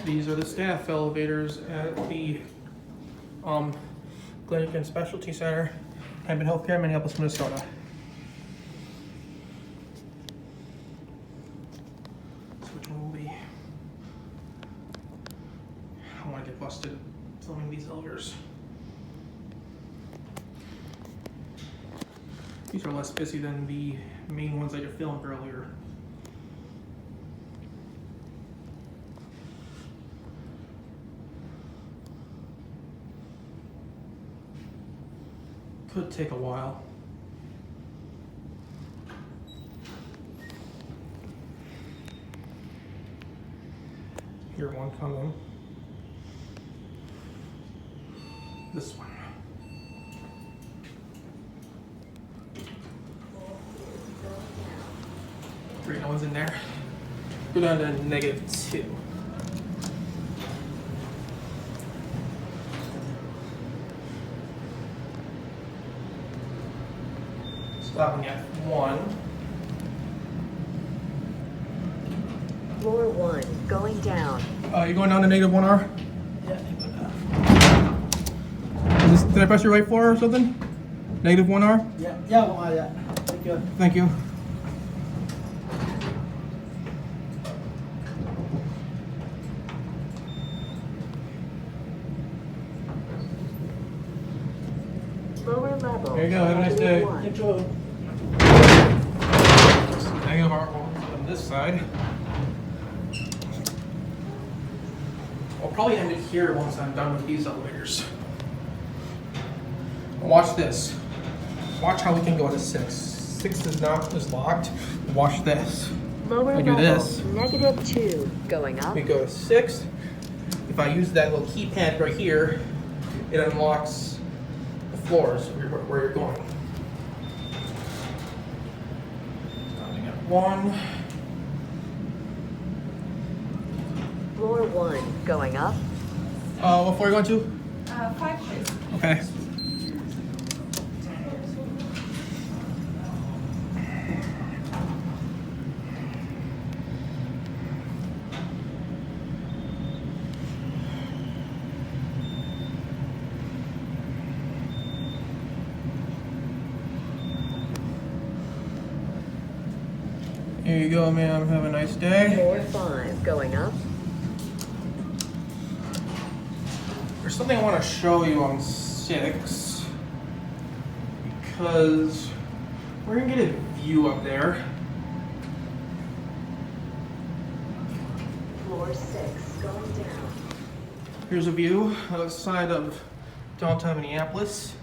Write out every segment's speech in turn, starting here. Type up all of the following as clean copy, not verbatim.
These are the staff elevators at the Clinic and Specialty Center, Hennepin Healthcare, Minneapolis, Minnesota. So which one will be? I want to get busted filming these elevators. These are less busy than the main ones I just filmed earlier. Could take a while. Here, one coming. This one. Great, no one's in there. Go down to -2. Stopping at 1. Floor 1, going down. You're going down to -1R? Yeah. Did I press your right floor or something? -1R? Yeah, yeah. Thank you. Thank you. Lower level. There you go, have a nice day. -1. Thank you. -R on this side. I'll probably end it here once I'm done with these elevators. Watch this. Watch how we can go to 6. 6 is locked. Watch this. Lower I do level. this. -2, going up. We go to 6. If I use that little keypad right here, it unlocks the floors where you're going. Starting at 1. Floor 1, going up. What floor are you going to? 5, please. Okay. Here you go, ma'am. Have a nice day. Floor 5, going up. There's something I want to show you on 6 because we're gonna get a view up there. Floor 6, going down. Here's a view outside of downtown Minneapolis.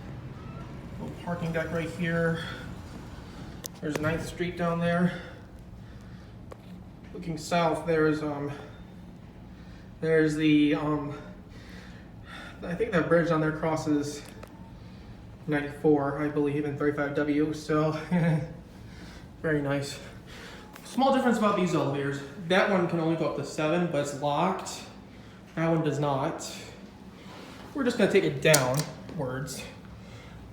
Little parking deck right here. There's 9th Street down there. Looking south, there's the I think that bridge down there crosses 94, I believe, and 35W. So very nice. Small difference about these elevators. That one can only go up to 7, but it's locked. That one does not. We're just gonna take it downwards,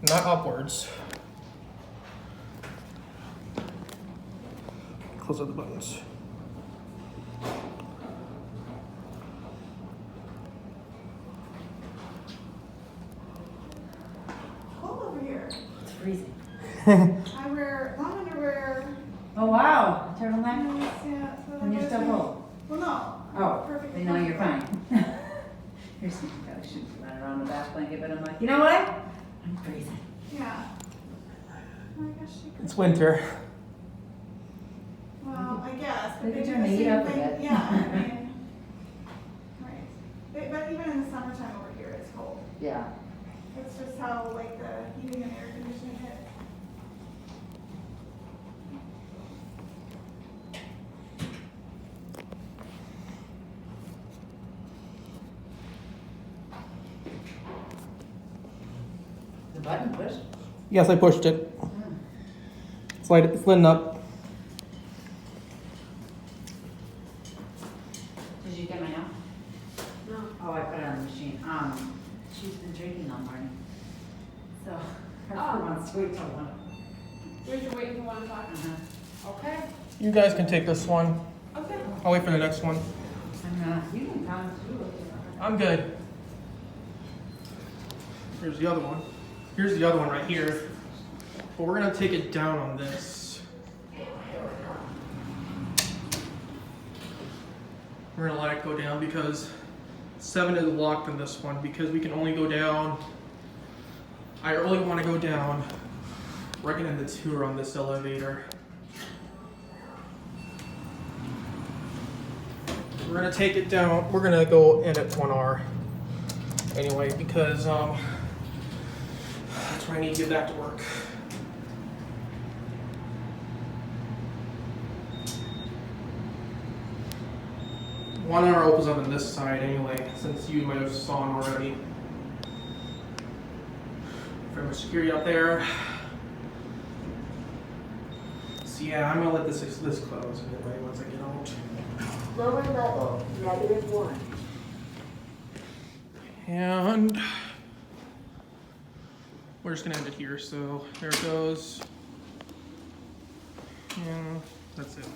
not upwards. Close up the buttons. Cold over here. It's freezing. I wear long underwear. Oh, wow. Turtleneck? Yeah, so And you're still cold? Well, no. Oh, Perfectly then no, you're fine. Here's some I should run around the back blanket, but I'm like, you know what? I'm freezing. Yeah. Oh, I guess she could. It's winter. Well, I guess. They But could do turn the the heat same up a thing. bit. Yeah, I mean. Right. But even in the summertime over here, it's cold. Yeah. It's just how, like, the heating and air conditioning hit. The button pushed? Yes, I pushed it. Slide it, sliding up. Did you get my note? No. Oh, I put it on the machine. She's been drinking all morning. So her Oh. wants to wait till 1. Wait, you're waiting for 1 o'clock? Uh-huh. Okay. You guys can take this one. Okay. I'll wait for the next one. You can come too. I'm good. Here's the other one. Here's the other one right here. But we're gonna take it down on this. We're gonna let it go down because 7 is locked in this one because we can only go down. I only want to go down recommended 2 on this elevator. We're gonna take it down. We're gonna go in at 1R anyway because that's where I need to get back to work. One R opens up on this side anyway, since you might have saw him already. Very much security up there. So yeah, I'm gonna let this close anyway once I get out. Lower level, -1. And we're just gonna end it here. So there it goes. And that's it.